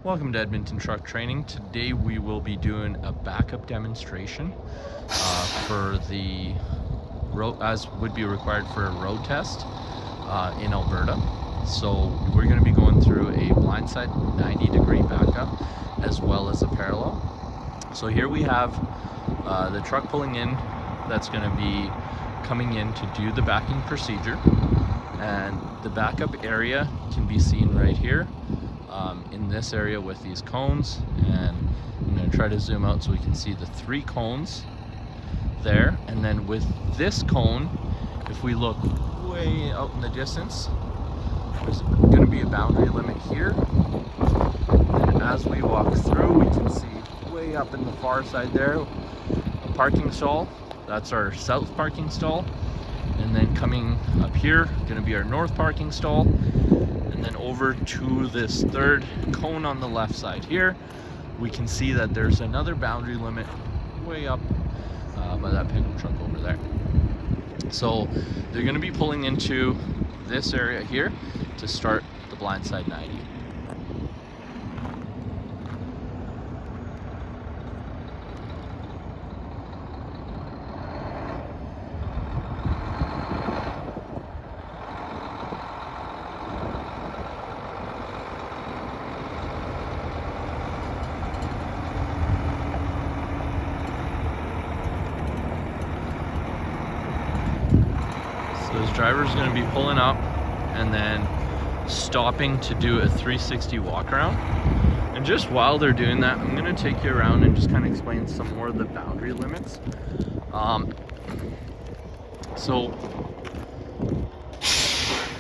Welcome to Edmonton Truck Training. Today we will be doing a backup demonstration for the road, as would be required for a road test in Alberta. So we're going to be going through a blindside 90-degree backup as well as a parallel. So here we have the truck pulling in that's going to be coming in to do the backing procedure, and the backup area can be seen right here. In this area with these cones, and I'm going to try to zoom out so we can see the 3 cones there. And then with this cone, if we look way out in the distance, there's going to be a boundary limit here, and as we walk through we can see way up in the far side there a parking stall. That's our south parking stall, and then coming up here going to be our north parking stall. And then over to this 3rd cone on the left side here, we can see that there's another boundary limit way up by that pickup truck over there. So they're going to be pulling into this area here to start the blindside 90. So this driver is going to be pulling up and then stopping to do a 360 walk around. And just while they're doing that, I'm going to take you around and just kind of explain some more of the boundary limits. So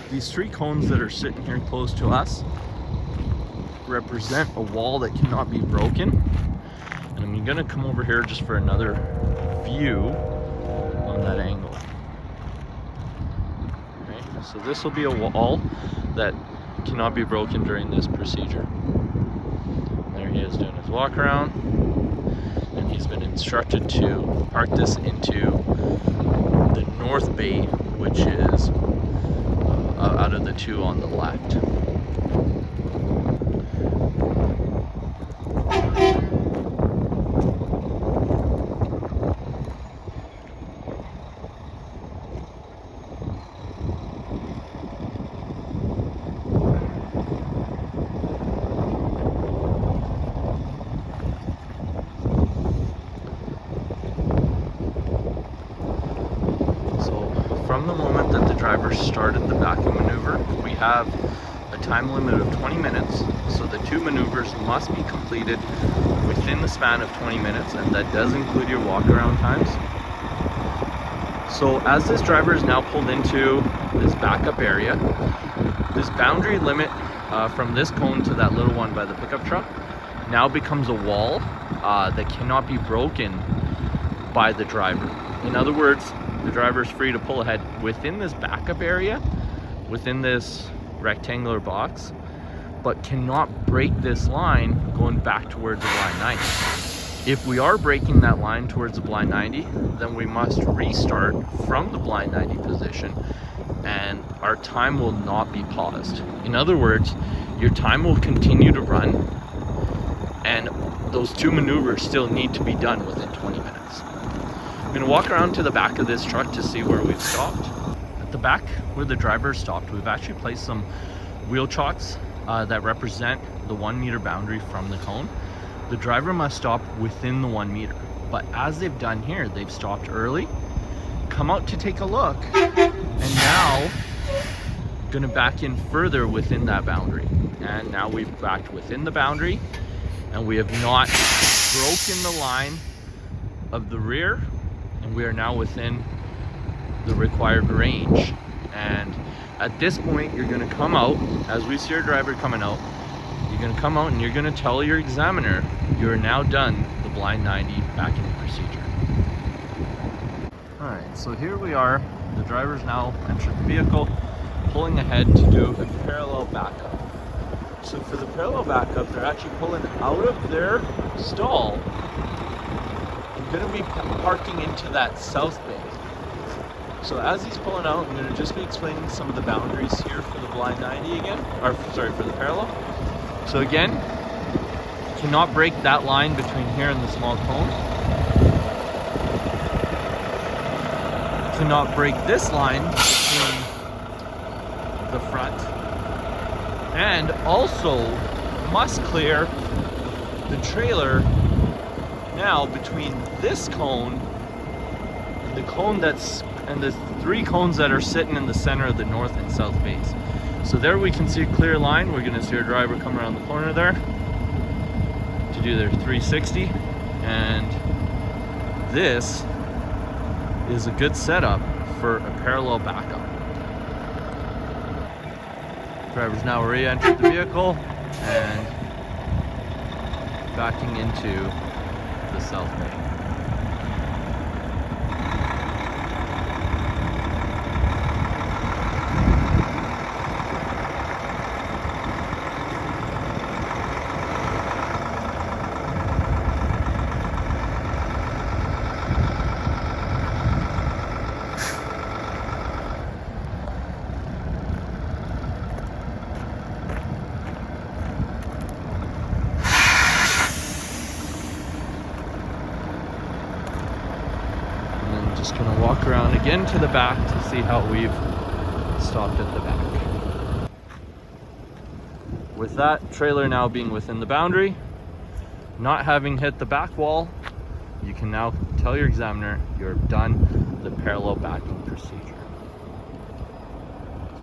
these 3 cones that are sitting here close to us represent a wall that cannot be broken. And I'm going to come over here just for another view on that angle. So this will be a wall that cannot be broken during this procedure. There he is doing his walk around, and he's been instructed to park this into the north bay, which is out of the 2 on the left. From the moment that the driver started the backing maneuver, we have a time limit of 20 minutes. So the 2 maneuvers must be completed within the span of 20 minutes, and that does include your walk around times. So as this driver is now pulled into this backup area, this boundary limit from this cone to that little one by the pickup truck now becomes a wall that cannot be broken by the driver. In other words, the driver is free to pull ahead within this backup area, within this rectangular box, but cannot break this line going back towards the blind 90. If we are breaking that line towards the blind 90, then we must restart from the blind 90 position, and our time will not be paused. In other words, your time will continue to run, and those 2 maneuvers still need to be done within 20 minutes. I'm going to walk around to the back of this truck to see where we've stopped. At the back where the driver stopped, we've actually placed some wheel chocks that represent the 1 meter boundary from the cone. The driver must stop within the 1 meter, but as they've done here, they've stopped early, come out to take a look, and now going to back in further within that boundary. And now we've backed within the boundary, and we have not broken the line of the rear, and we are now within the required range. And at this point, you're going to come out, as we see our driver coming out, you're going to come out and you're going to tell your examiner you are now done the blind 90 backing procedure. Alright, so here we are. The driver's now entered the vehicle, pulling ahead to do a parallel backup. So for the parallel backup, they're actually pulling out of their stall. I'm going to be parking into that south bay. So as he's pulling out, I'm going to just be explaining some of the boundaries here for the blind 90 again, or sorry, for the parallel. So again, cannot break that line between here and the small cone. Cannot break this line between the front. And also must clear the trailer now between this cone, the cone that's, and the 3 cones that are sitting in the center of the north and south base. So there we can see a clear line. We're gonna see our driver come around the corner there to do their 360. And this is a good setup for a parallel backup. Driver's now re-entered the vehicle and backing into the south main. Just gonna walk around again to the back to see how we've stopped at the back. With that trailer now being within the boundary, not having hit the back wall, you can now tell your examiner you're done the parallel backing procedure.